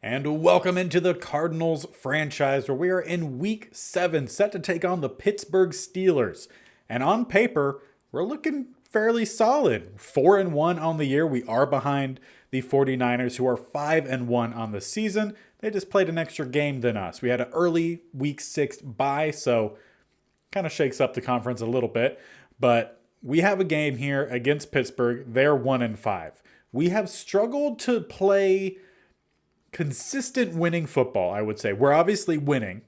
And welcome into the Cardinals franchise, where we are in week 7, set to take on the Pittsburgh Steelers. And on paper, we're looking fairly solid. 4-1 on the year. We are behind the 49ers, who are 5-1 on the season. They just played an extra game than us. We had an early week 6 bye, so kind of shakes up the conference a little bit. But we have a game here against Pittsburgh. They're 1-5. We have struggled to play consistent winning football, I would say. We're obviously winning,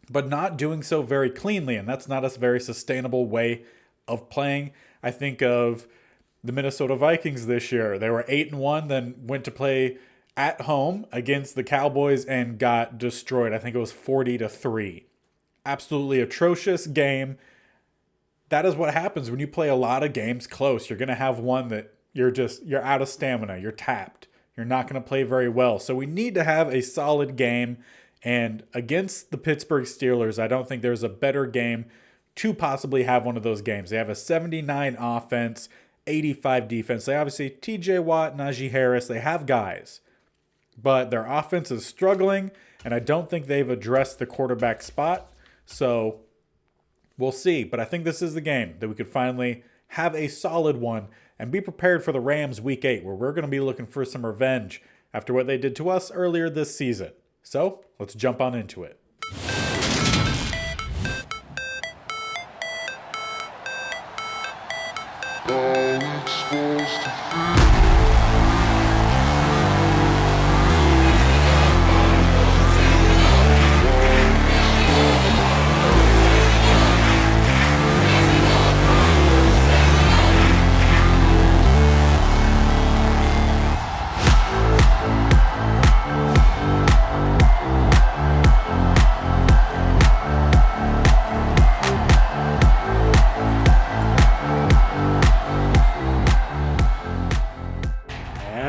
but not doing so very cleanly, and that's not a very sustainable way of playing. I think of the Minnesota Vikings this year. They were 8-1, then went to play at home against the Cowboys and got destroyed. I think it was 40-3. Absolutely atrocious game. That is what happens when you play a lot of games close. You're going to have one that you're out of stamina. You're tapped. You're not going to play very well. So we need to have a solid game. And against the Pittsburgh Steelers, I don't think there's a better game to possibly have one of those games. They have a 79 offense, 85 defense. They obviously, TJ Watt, Najee Harris, they have guys. But their offense is struggling, and I don't think they've addressed the quarterback spot. So we'll see. But I think this is the game that we could finally have a solid one and be prepared for the Rams week 8, where we're going to be looking for some revenge after what they did to us earlier this season. So let's jump on into it.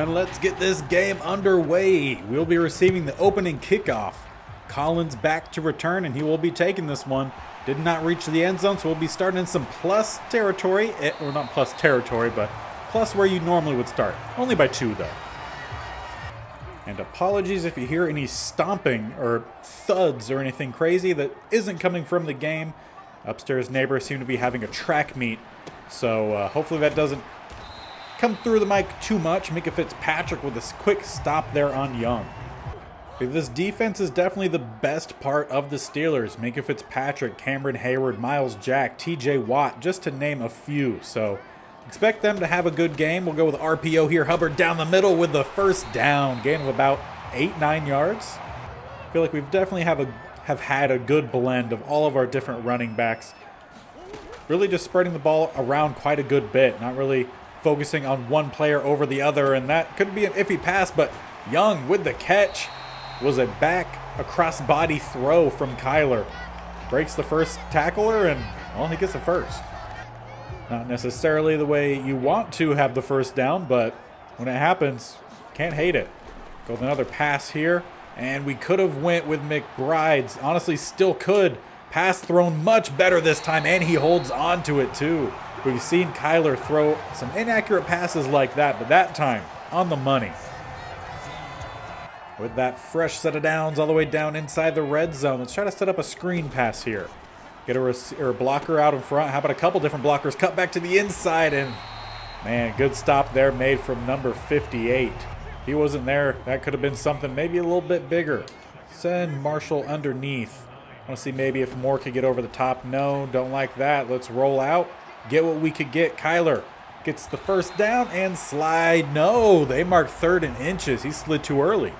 Let's get this game underway. We'll be receiving the opening kickoff. Collins back to return, and he will be taking this one. Did not reach the end zone, so we'll be starting in some plus territory. Or not plus territory, but plus where you normally would start. Only by 2, though. And apologies if you hear any stomping or thuds or anything crazy that isn't coming from the game. Upstairs neighbors seem to be having a track meet, so hopefully that doesn't come through the mic too much. Mika Fitzpatrick with a quick stop there on Young. This defense is definitely the best part of the Steelers. Mika Fitzpatrick, Cameron Hayward, Miles Jack, TJ Watt, just to name a few. So expect them to have a good game. We'll go with RPO here. Hubbard down the middle with the first down. Gain of about 8-9 yards. I feel like we've definitely have had a good blend of all of our different running backs. Really just spreading the ball around quite a good bit. Not really focusing on one player over the other, and that could be an iffy pass, but Young with the catch. Was a back across body throw from Kyler. Breaks the first tackler, and well, he gets the first. Not necessarily the way you want to have the first down, but when it happens, can't hate it. Go with another pass here, and we could have went with McBride's. Honestly, still could. Pass thrown much better this time, and he holds on to it too. We've seen Kyler throw some inaccurate passes like that, but that time, on the money. With that fresh set of downs all the way down inside the red zone, let's try to set up a screen pass here. Get a blocker out in front. How about a couple different blockers? Cut back to the inside, and man, good stop there made from number 58. If he wasn't there, that could have been something maybe a little bit bigger. Send Marshall underneath. I want to see maybe if Moore could get over the top. No, don't like that. Let's roll out. Get what we could get. Kyler gets the first down and slide. No, they marked 3rd and inches. He slid too early.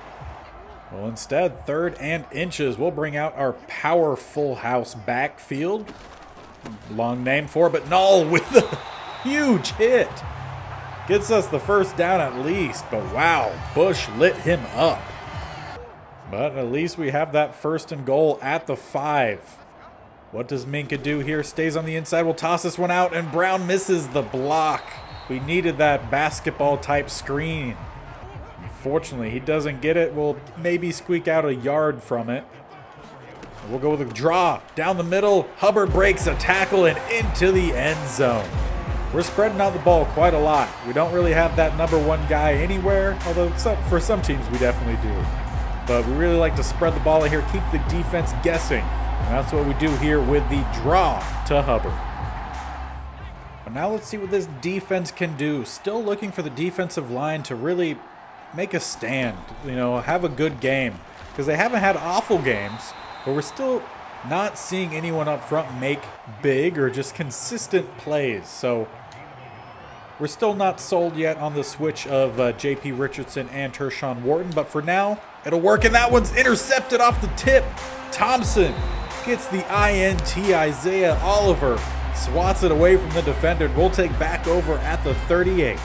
Well, instead, 3rd and inches. We'll bring out our power full house backfield. Long name for it, but Null with the huge hit. Gets us the first down at least, but wow, Bush lit him up. But at least we have that 1st and goal at the 5. What does Minka do here? Stays on the inside. We'll toss this one out, and Brown misses the block. We needed that basketball-type screen. Unfortunately, he doesn't get it. We'll maybe squeak out a yard from it. We'll go with a draw down the middle. Hubbard breaks a tackle and into the end zone. We're spreading out the ball quite a lot. We don't really have that number 1 guy anywhere, although for some teams we definitely do. but we really like to spread the ball out here, keep the defense guessing. And that's what we do here with the draw to Hubbard. But now let's see what this defense can do. Still looking for the defensive line to really make a stand, have a good game. Because they haven't had awful games, but we're still not seeing anyone up front make big or just consistent plays. So we're still not sold yet on the switch of J.P. Richardson and Tershawn Wharton, but for now, it'll work, and that one's intercepted off the tip. Thompson gets the INT. Isaiah Oliver swats it away from the defender. We'll take back over at the 38.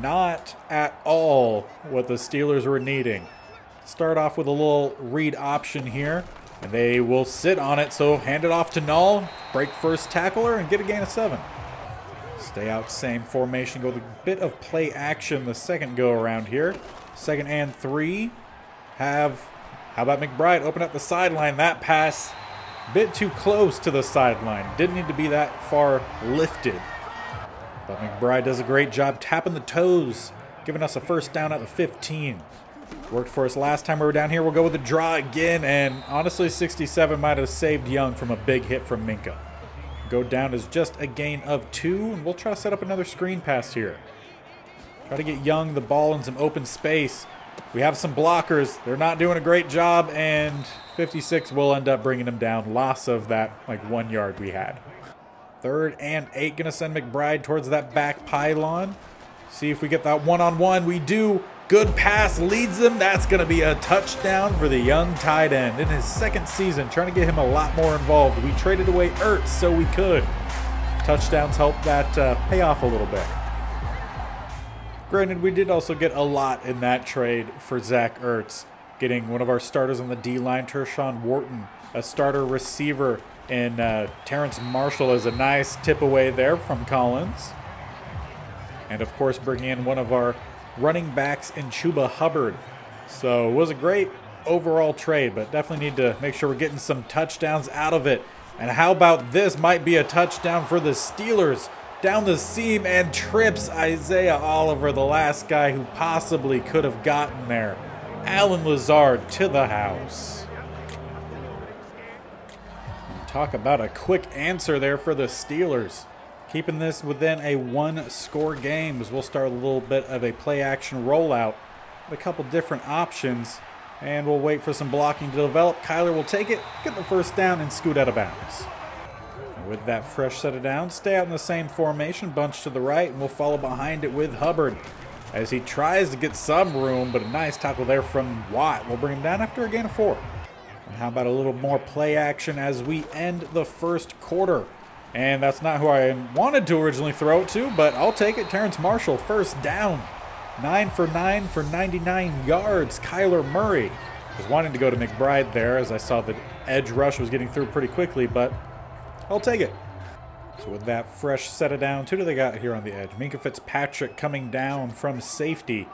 Not at all what the Steelers were needing. Start off with a little read option here, and they will sit on it, so hand it off to Null, break first tackler, and get a gain of 7. Stay out, same formation, go with a bit of play action the second go around here. 2nd and 3. How about McBride open up the sideline? That pass, bit too close to the sideline. Didn't need to be that far lifted. But McBride does a great job tapping the toes, giving us a first down at the 15. Worked for us last time we were down here. We'll go with the draw again, and honestly, 67 might have saved Young from a big hit from Minka. Go down as just a gain of 2, and we'll try to set up another screen pass here. Try to get Young the ball in some open space. We have some blockers. They're not doing a great job, and 56 will end up bringing him down. Loss of that 1 yard we had. 3rd and 8, gonna send McBride towards that back pylon. See if we get that one-on-one. We do. Good pass leads them. That's going to be a touchdown for the young tight end in his 2nd season, trying to get him a lot more involved. We traded away Ertz so we could. Touchdowns help that pay off a little bit. Granted, we did also get a lot in that trade for Zach Ertz, getting one of our starters on the D-line, Tershawn Wharton, a starter receiver, and Terrence Marshall is a nice tip away there from Collins. And, of course, bringing in one of our running backs in Chuba Hubbard. So it was a great overall trade, but definitely need to make sure we're getting some touchdowns out of it. And how about this? Might be a touchdown for the Steelers. Down the seam and trips Isaiah Oliver, the last guy who possibly could have gotten there. Alan Lazard to the house. Talk about a quick answer there for the Steelers. Keeping this within a 1-score game as we'll start a little bit of a play-action rollout with a couple different options, and we'll wait for some blocking to develop. Kyler will take it, get the first down, and scoot out of bounds. And with that fresh set of downs, stay out in the same formation, bunch to the right, and we'll follow behind it with Hubbard as he tries to get some room, but a nice tackle there from Watt will bring him down after a gain of 4. And how about a little more play action as we end the first quarter? And that's not who I wanted to originally throw it to, but I'll take it. Terrence Marshall, first down. 9 for 9 for 99 yards. Kyler Murray was wanting to go to McBride there as I saw the edge rush was getting through pretty quickly, but I'll take it. So with that fresh set of downs, who do they got here on the edge? Minka Fitzpatrick coming down from safety.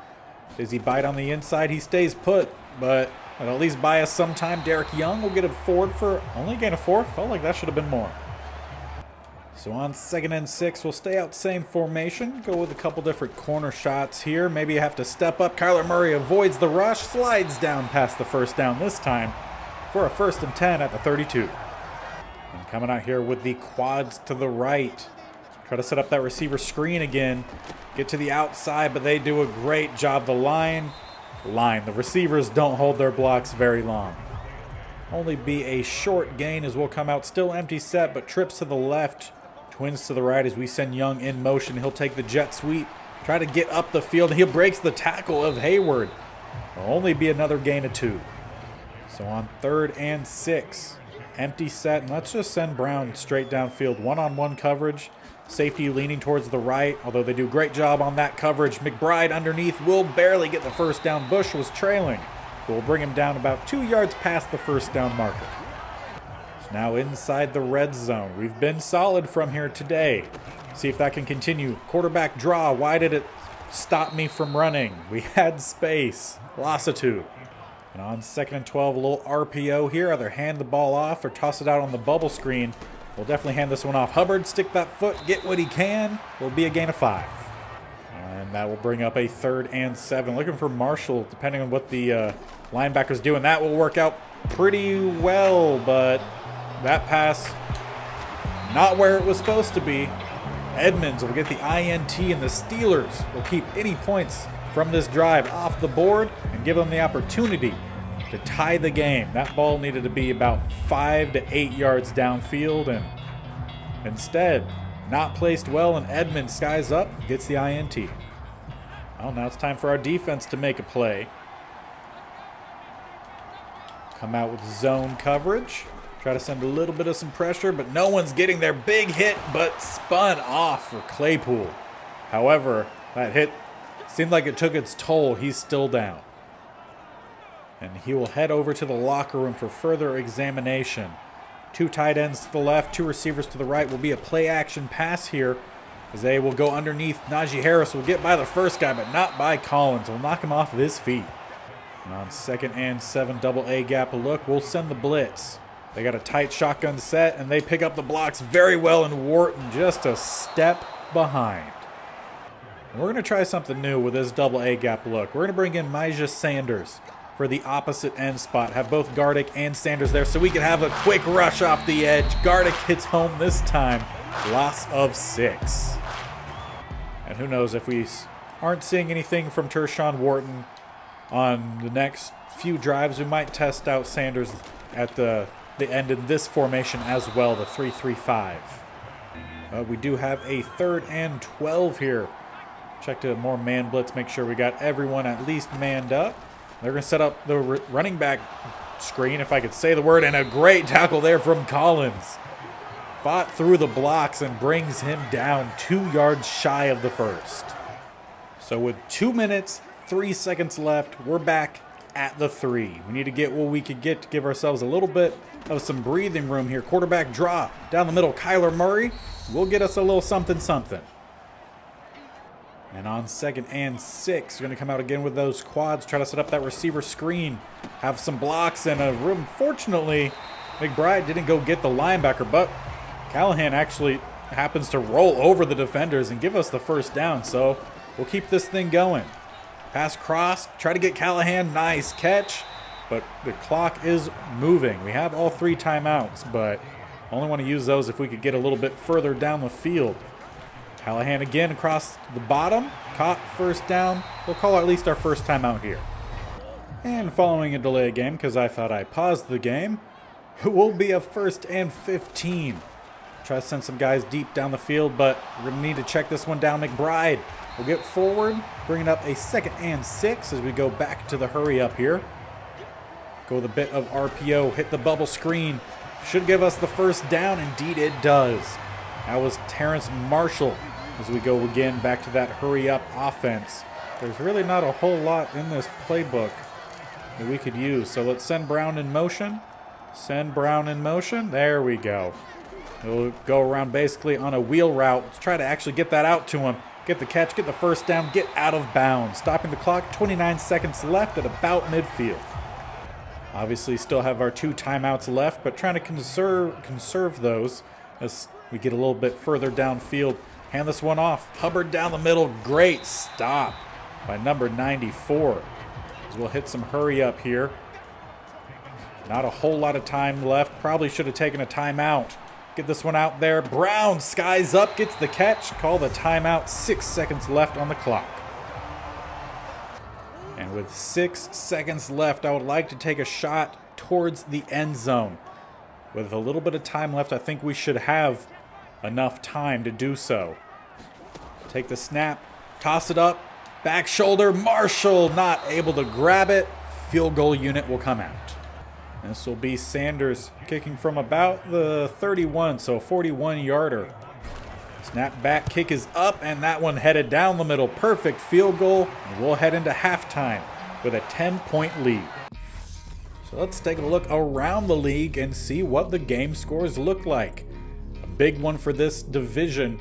Does he bite on the inside? He stays put, but it'll at least buy us some time. Derek Young will get it forward for only a gain of 4. Felt like that should have been more. So on 2nd and 6, we'll stay out same formation. Go with a couple different corner shots here. Maybe you have to step up. Kyler Murray avoids the rush, slides down past the first down this time for a 1st and 10 at the 32. And coming out here with the quads to the right. Try to set up that receiver screen again. Get to the outside, but they do a great job. The receivers don't hold their blocks very long. Only be a short gain as we'll come out still empty set, but trips to the left. Twins to the right as we send Young in motion. He'll take the jet sweep, try to get up the field. He breaks the tackle of Hayward. It'll only be another gain of 2. So on 3rd and 6, empty set, and let's just send Brown straight downfield. One-on-one coverage. Safety leaning towards the right, although they do a great job on that coverage. McBride underneath will barely get the first down. Bush was trailing, but will bring him down about 2 yards past the first down marker. Now inside the red zone. We've been solid from here today. See if that can continue. Quarterback draw. Why did it stop me from running? We had space. Loss of 2. And on 2nd and 12, a little RPO here. Either hand the ball off or toss it out on the bubble screen. We'll definitely hand this one off. Hubbard, stick that foot, get what he can. Will be a gain of 5. And And that will bring up a 3rd and 7. Looking for Marshall, depending on what the linebacker's doing. That will work out pretty well, but that pass, not where it was supposed to be. Edmonds will get the INT, and the Steelers will keep any points from this drive off the board and give them the opportunity to tie the game. That ball needed to be about 5 to 8 yards downfield, and instead, not placed well, and Edmonds skies up, gets the INT. Well, now it's time for our defense to make a play. Come out with zone coverage. Try to send a little bit of some pressure, but no one's getting their big hit, but spun off for Claypool. However, that hit seemed like it took its toll. He's still down. And he will head over to the locker room for further examination. 2 tight ends to the left, 2 receivers to the right. Will be a play action pass here as they will go underneath. Najee Harris will get by the first guy, but not by Collins. Will knock him off of his feet. And on 2nd and 7, double A gap look, we'll send the blitz. They got a tight shotgun set, and they pick up the blocks very well, and Wharton just a step behind. And we're going to try something new with this double A gap look. We're going to bring in Myjah Sanders for the opposite end spot. Have both Gardick and Sanders there so we can have a quick rush off the edge. Gardick hits home this time. Loss of 6. And who knows, if we aren't seeing anything from Tershawn Wharton on the next few drives, we might test out Sanders at the end in this formation as well, the 3-3-5. We do have a 3rd and 12 here. Check to more man blitz, make sure we got everyone at least manned up. They're going to set up the running back screen, if I could say the word, and a great tackle there from Collins. Fought through the blocks and brings him down 2 yards shy of the first. So with 2 minutes, 3 seconds left, we're back at the 3. We need to get what we could get to give ourselves a little bit of some breathing room here. Quarterback draw down the middle. Kyler Murray will get us a little something something. And on 2nd and 6, you're going to come out again with those quads. Try to set up that receiver screen. Have some blocks and a room. Fortunately, McBride didn't go get the linebacker, but Callahan actually happens to roll over the defenders and give us the first down. So we'll keep this thing going. Pass cross. Try to get Callahan. Nice catch. But the clock is moving. We have all 3 timeouts, but only want to use those if we could get a little bit further down the field. Callahan again across the bottom. Caught, first down. We'll call at least our first timeout here. And following a delay game, because I thought I paused the game, it will be a 1st and 15. Try to send some guys deep down the field, but we're going to need to check this one down. McBride will get forward, bringing up a 2nd and 6 as we go back to the hurry up here. Go with a bit of RPO, hit the bubble screen. Should give us the first down. Indeed it does. That was Terrence Marshall as we go again back to that hurry up offense. There's really not a whole lot in this playbook that we could use. So let's send Brown in motion. Send Brown in motion. There we go. It'll go around basically on a wheel route. Let's try to actually get that out to him. Get the catch, get the first down, get out of bounds. Stopping the clock, 29 seconds left at about midfield. Obviously still have our 2 timeouts left, but trying to conserve those as we get a little bit further downfield. Hand this one off. Hubbard down the middle. Great stop by number 94. As we'll hit some hurry up here. Not a whole lot of time left. Probably should have taken a timeout. Get this one out there. Brown skies up, gets the catch. Call the timeout. 6 seconds left on the clock. And with 6 seconds left, I would like to take a shot towards the end zone. With a little bit of time left, I think we should have enough time to do so. Take the snap, toss it up, back shoulder. Marshall not able to grab it. Field goal unit will come out. This will be Sanders kicking from about the 31, so a 41-yarder. Snap back, kick is up, and that one headed down the middle. Perfect field goal, and we'll head into halftime with a 10-point lead. So let's take a look around the league and see what the game scores look like. A big one for this division.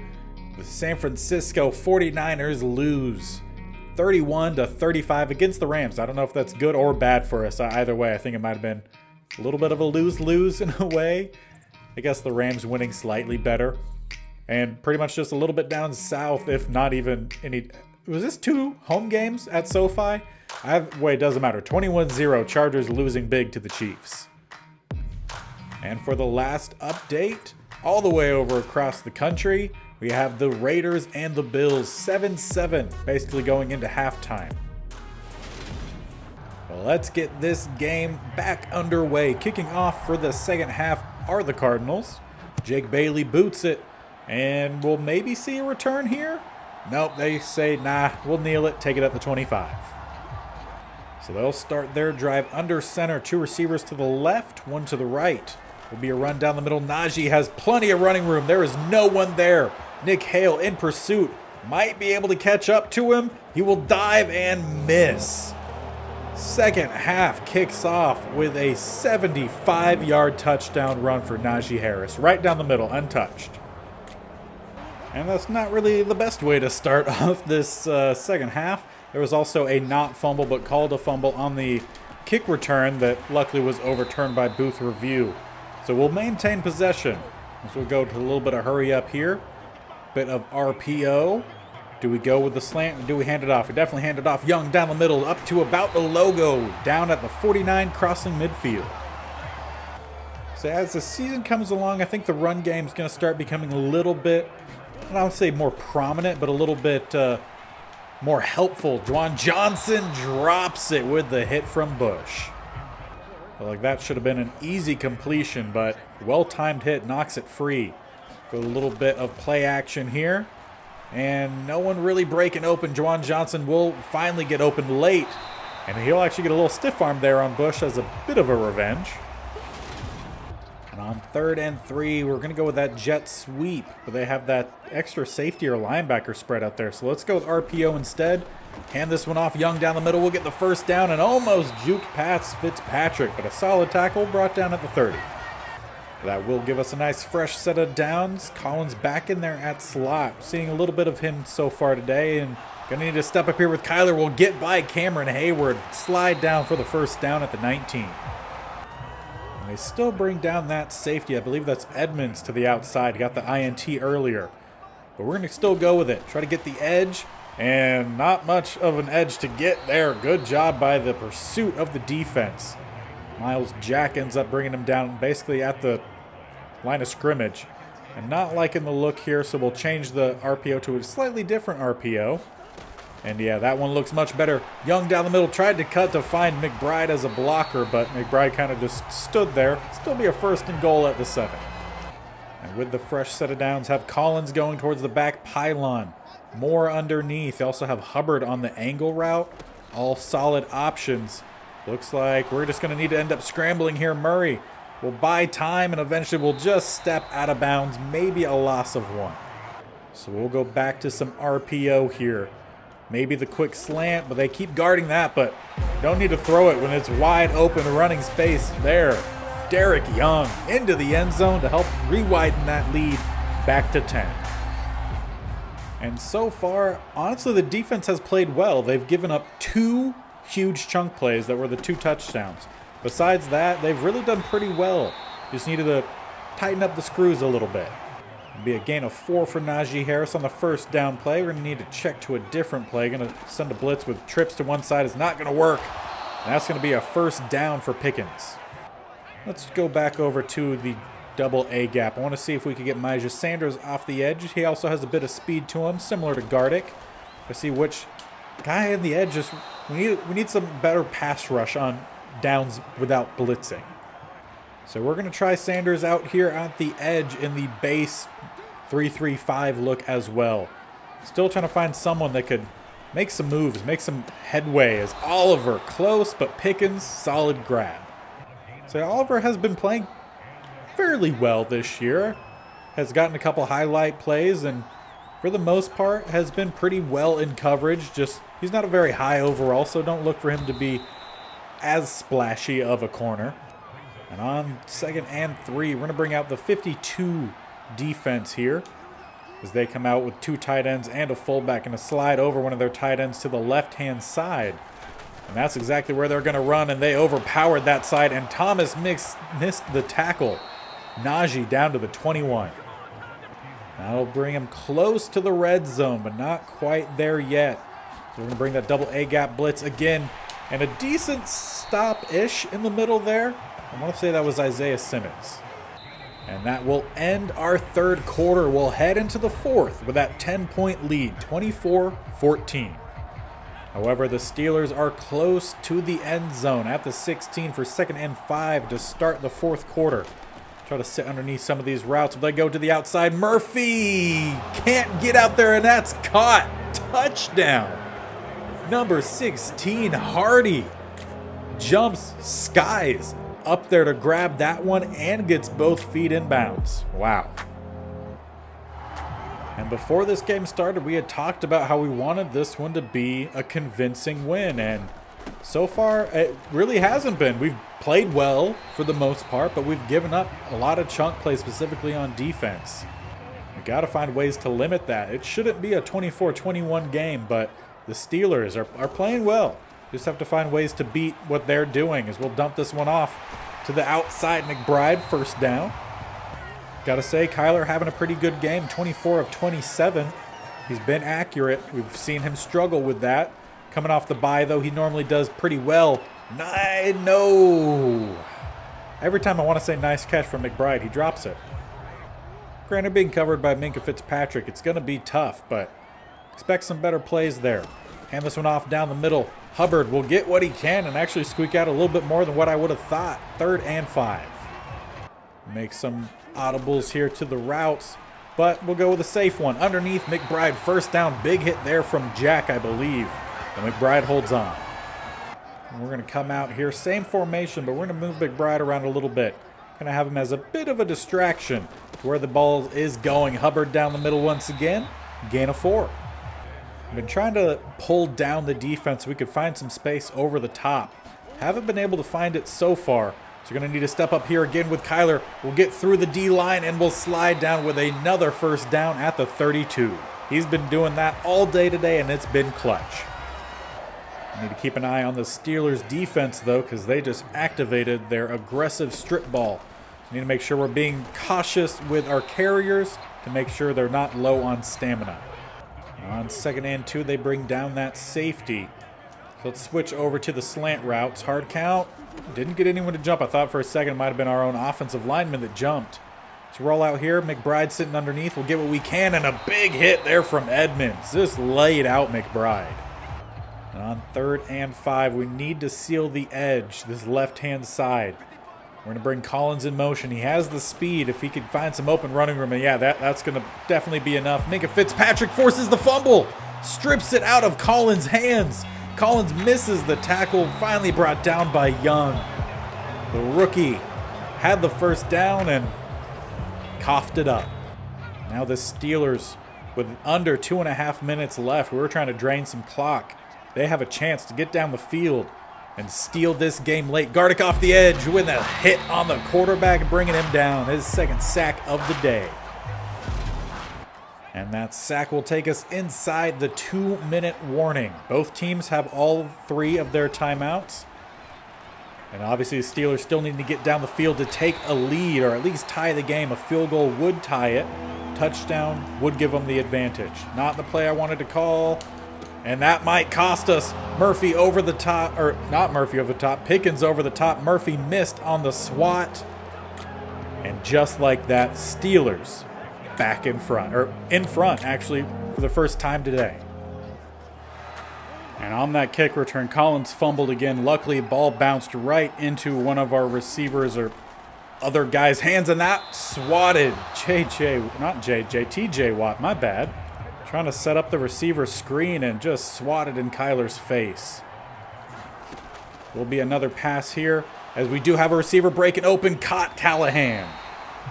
The San Francisco 49ers lose 31-35 against the Rams. I don't know if that's good or bad for us. Either way, I think it might have been a little bit of a lose-lose in a way. I guess the Rams winning slightly better. And pretty much just a little bit down south, if not even any was this 2 home games at SoFi? Wait, it doesn't matter. 21-0, Chargers losing big to the Chiefs. And for the last update, all the way over across the country, we have the Raiders and the Bills 7-7, basically going into halftime. Well, let's get this game back underway. Kicking off for the second half are the Cardinals. Jake Bailey boots it, and we'll maybe see a return here. Nope, they say, nah, we'll kneel it, take it at the 25. So they'll start their drive under center. 2 receivers to the left, 1 to the right. Will be a run down the middle. Najee has plenty of running room. There is no one there. Nick Hale in pursuit. Might be able to catch up to him. He will dive and miss. Second half kicks off with a 75-yard touchdown run for Najee Harris. Right down the middle, untouched. And that's not really the best way to start off this second half. There was also a not fumble but called a fumble on the kick return that luckily was overturned by booth review. So we'll maintain possession. As we'll go to a little bit of hurry up here. Bit of RPO. Do we go with the slant or do we hand it off? We definitely hand it off. Young down the middle up to about the logo. Down at the 49 crossing midfield. So as the season comes along, I think the run game is going to start becoming a little bit, I don't say more prominent, but a little bit more helpful. Juwan Johnson drops it with the hit from Bush. Well, like that should have been an easy completion, but well-timed hit knocks it free. Go a little bit of play action here. And no one really breaking open. Juwan Johnson will finally get open late. And he'll actually get a little stiff arm there on Bush as a bit of a revenge. And on 3rd and 3, we're going to go with that jet sweep. But they have that extra safety or linebacker spread out there. So let's go with RPO instead. Hand this one off. Young down the middle. We'll get the first down and almost juked past Fitzpatrick. But a solid tackle brought down at the 30. That will give us a nice fresh set of downs. Collins back in there at slot. Seeing a little bit of him so far today. And going to need to step up here with Kyler. We'll get by Cameron Hayward. Slide down for the first down at the 19. And they still bring down that safety. I believe that's Edmonds to the outside. He got the INT earlier. But we're going to still go with it. Try to get the edge. And not much of an edge to get there. Good job by the pursuit of the defense. Miles Jack ends up bringing him down basically at the line of scrimmage. And not liking the look here, so we'll change the RPO to a slightly different RPO. And yeah, that one looks much better. Young down the middle tried to cut to find McBride as a blocker, but McBride kind of just stood there. Still be a 1st and goal at the 7. And with the fresh set of downs, have Collins going towards the back pylon. More underneath. They also have Hubbard on the angle route. All solid options. Looks like we're just going to need to end up scrambling here. Murray will buy time and eventually we'll just step out of bounds. Maybe a loss of 1. So we'll go back to some RPO here. Maybe the quick slant, but they keep guarding that, but don't need to throw it when it's wide open running space there. Derek Young into the end zone to help re-widen that lead back to 10. And so far, honestly, the defense has played well. They've given up 2 huge chunk plays that were the 2 touchdowns. Besides that, they've really done pretty well. Just needed to tighten up the screws a little bit. It'll be a gain of 4 for Najee Harris on the first down play. We're going to need to check to a different play. Going to send a blitz with trips to one side. Is not going to work. And that's going to be a first down for Pickens. Let's go back over to the double A gap. I want to see if we could get Myjah Sanders off the edge. He also has a bit of speed to him, similar to Gardick. Let's see which guy in the edge just... We need some better pass rush on downs without blitzing. So we're going to try Sanders out here at the edge in the base 3-3-5 look as well. Still trying to find someone that could make some moves, make some headway. As Oliver close, but Pickens solid grab. So Oliver has been playing fairly well this year. Has gotten a couple highlight plays and for the most part has been pretty well in coverage. Just he's not a very high overall, so don't look for him to be as splashy of a corner. And on 2nd and 3, we're going to bring out the 52 defense here as they come out with 2 tight ends and a fullback and a slide over one of their tight ends to the left-hand side. And that's exactly where they're going to run, and they overpowered that side, and Thomas missed the tackle. Najee down to the 21. That'll bring him close to the red zone, but not quite there yet. We're going to bring that double A-gap blitz again. And a decent stop-ish in the middle there. I want to say that was Isaiah Simmons. And that will end our third quarter. We'll head into the fourth with that 10-point lead, 24-14. However, the Steelers are close to the end zone at the 16 for 2nd and 5 to start the fourth quarter. Try to sit underneath some of these routes. But they go to the outside. Murphy can't get out there, and that's caught. Touchdown. Number 16, Hardy, jumps skies up there to grab that one and gets both feet in bounds. Wow. And before this game started, we had talked about how we wanted this one to be a convincing win. And so far, it really hasn't been. We've played well for the most part, but we've given up a lot of chunk plays, specifically on defense. We got to find ways to limit that. It shouldn't be a 24-21 game, but the Steelers are playing well. Just have to find ways to beat what they're doing, as we'll dump this one off to the outside. McBride, first down. Gotta say, Kyler having a pretty good game, 24 of 27. He's been accurate. We've seen him struggle with that. Coming off the bye, though, he normally does pretty well. No. Every time I want to say nice catch from McBride, he drops it. Granted, being covered by Minkah Fitzpatrick, it's going to be tough, but expect some better plays there. Hand this one off down the middle. Hubbard will get what he can and actually squeak out a little bit more than what I would have thought. 3rd and 5. Make some audibles here to the routes, but we'll go with a safe one. Underneath, McBride, first down. Big hit there from Jack, I believe. And McBride holds on. And we're going to come out here. Same formation, but we're going to move McBride around a little bit. Going to have him as a bit of a distraction to where the ball is going. Hubbard down the middle once again. Gain of 4. I've been trying to pull down the defense so we could find some space over the top. Haven't been able to find it so far. So you're going to need to step up here again with Kyler. We'll get through the D-line and we'll slide down with another first down at the 32. He's been doing that all day today, and it's been clutch. Need to keep an eye on the Steelers' defense, though, because they just activated their aggressive strip ball. So need to make sure we're being cautious with our carriers to make sure they're not low on stamina. On 2nd and 2, they bring down that safety. So let's switch over to the slant routes. Hard count. Didn't get anyone to jump. I thought for a second it might have been our own offensive lineman that jumped. Let's roll out here. McBride sitting underneath. We'll get what we can, and a big hit there from Edmonds. Just laid out McBride. And on 3rd and 5, we need to seal the edge, this left-hand side. We're going to bring Collins in motion. He has the speed. If he could find some open running room, and yeah, that's going to definitely be enough. Minkah Fitzpatrick forces the fumble. Strips it out of Collins' hands. Collins misses the tackle, finally brought down by Young. The rookie had the first down and coughed it up. Now the Steelers, with under 2.5 minutes left, we were trying to drain some clock. They have a chance to get down the field and steal this game late. Gardick off the edge with a hit on the quarterback, bringing him down. His 2nd sack of the day. And that sack will take us inside the 2-minute warning. Both teams have all 3 of their timeouts. And obviously the Steelers still need to get down the field to take a lead or at least tie the game. A field goal would tie it. Touchdown would give them the advantage. Not the play I wanted to call. And that might cost us. Murphy over the top, or not Murphy over the top, Pickens over the top. Murphy missed on the swat. And just like that, Steelers back in front, or in front actually for the first time today. And on that kick return, Collins fumbled again. Luckily, ball bounced right into one of our receivers or other guy's hands, and that swatted TJ Watt, my bad. Trying to set up the receiver screen and just swatted in Kyler's face. Will be another pass here as we do have a receiver breaking open. Caught Callahan.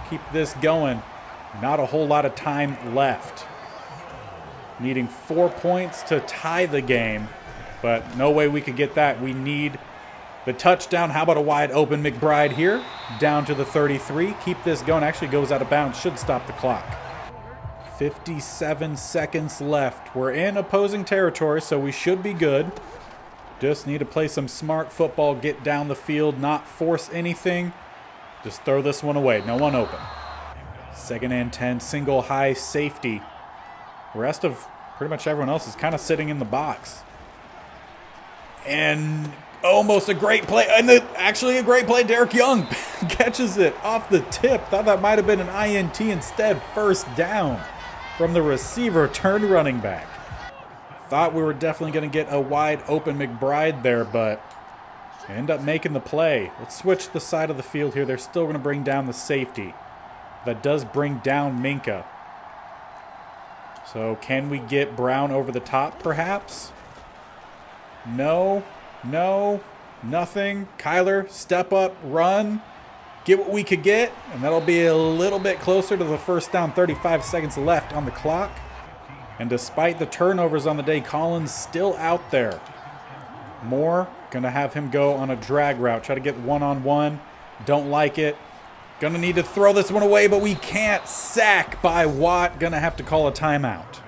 Keep this going. Not a whole lot of time left. Needing 4 points to tie the game, but no way we could get that. We need the touchdown. How about a wide open McBride here? Down to the 33. Keep this going. Actually goes out of bounds. Should stop the clock. 57 seconds left. We're in opposing territory, so we should be good. Just need to play some smart football, get down the field, not force anything. Just throw this one away. No one open. 2nd and 10, single high safety. The rest of pretty much everyone else is kind of sitting in the box. And almost a great play. And actually a great play. Derek Young catches it off the tip. Thought that might have been an INT instead. First down from the receiver turned running back. Thought we were definitely going to get a wide open McBride there, but end up making the play. Let's switch the side of the field here. They're still going to bring down the safety. That does bring down Minka. So can we get Brown over the top perhaps? No, nothing. Kyler, step up, run, get what we could get, and that'll be a little bit closer to the first down. 35 seconds left on the clock. And despite the turnovers on the day, Collins still out there. Moore, gonna have him go on a drag route. Try to get one-on-one. Don't like it. Gonna need to throw this one away, but we can't. Sack by Watt. Gonna have to call a timeout.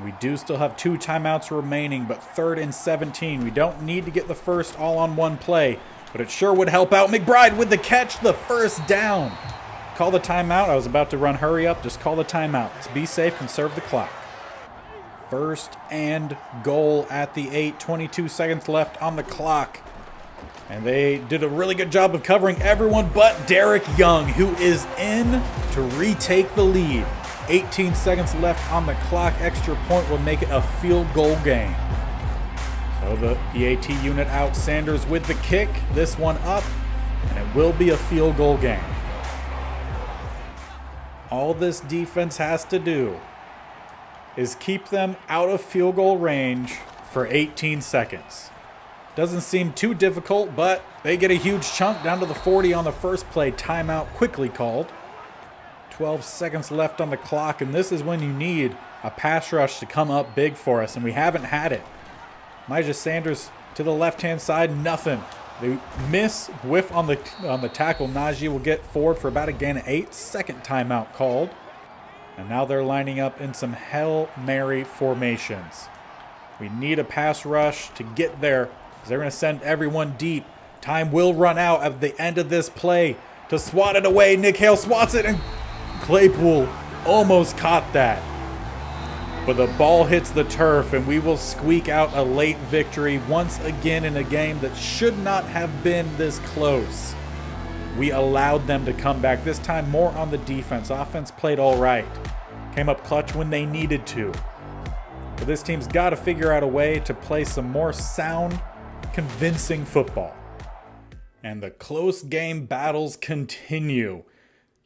We do still have 2 timeouts remaining, but 3rd and 17. We don't need to get the first all-on-one play, but it sure would help out. McBride with the catch, the first down. Call the timeout. I was about to run hurry up. Just call the timeout. Let's be safe, conserve the clock. 1st and goal at the 8. 22 seconds left on the clock. And they did a really good job of covering everyone but Derek Young, who is in to retake the lead. 18 seconds left on the clock. Extra point will make it a field goal game. So the PAT unit out. Sanders with the kick. This one up. And it will be a field goal game. All this defense has to do is keep them out of field goal range for 18 seconds. Doesn't seem too difficult, but they get a huge chunk down to the 40 on the first play. Timeout quickly called. 12 seconds left on the clock, and this is when you need a pass rush to come up big for us, and we haven't had it. Myjah Sanders to the left-hand side, nothing. They miss, whiff on the tackle. Najee will get forward for about a gain of 8. Second timeout called. And now they're lining up in some Hail Mary formations. We need a pass rush to get there, because they're going to send everyone deep. Time will run out at the end of this play to swat it away. Nick Hale swats it, and Claypool almost caught that. But the ball hits the turf, and we will squeak out a late victory once again in a game that should not have been this close. We allowed them to come back, this time more on the defense. Offense played all right. Came up clutch when they needed to. But this team's got to figure out a way to play some more sound, convincing football. And the close game battles continue.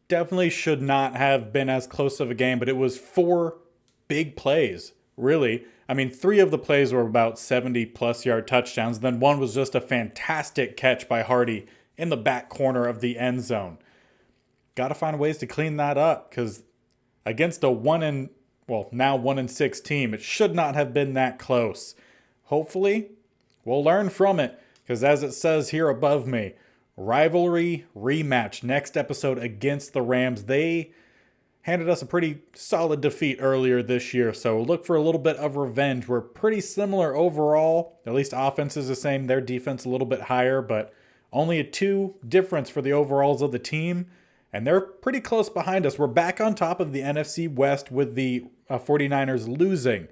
Definitely should not have been as close of a game, but it was 4 big plays, really. I mean, 3 of the plays were about 70-plus yard touchdowns. Then one was just a fantastic catch by Hardy in the back corner of the end zone. Got to find ways to clean that up, because against a now 1-6 team, it should not have been that close. Hopefully, we'll learn from it, because as it says here above me, rivalry rematch next episode against the Rams. They handed us a pretty solid defeat earlier this year, so look for a little bit of revenge. We're pretty similar overall. At least offense is the same. Their defense a little bit higher, but only a 2 difference for the overalls of the team, and they're pretty close behind us. We're back on top of the NFC West with the 49ers losing.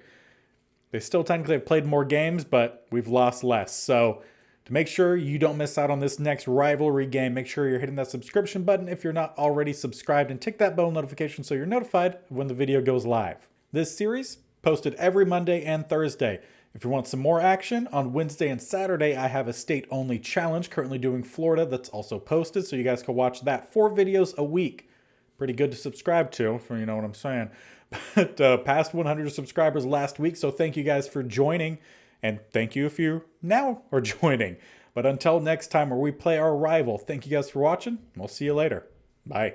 They still technically have played more games, but we've lost less. So to make sure you don't miss out on this next rivalry game, make sure you're hitting that subscription button if you're not already subscribed, and tick that bell notification so you're notified when the video goes live. This series posted every Monday and Thursday. If you want some more action, on Wednesday and Saturday, I have a state-only challenge currently doing Florida that's also posted, so you guys can watch that. 4 videos a week. Pretty good to subscribe to, if you know what I'm saying. But past 100 subscribers last week, so thank you guys for joining, and thank you if you now are joining. But until next time where we play our rival, thank you guys for watching. We'll see you later. Bye.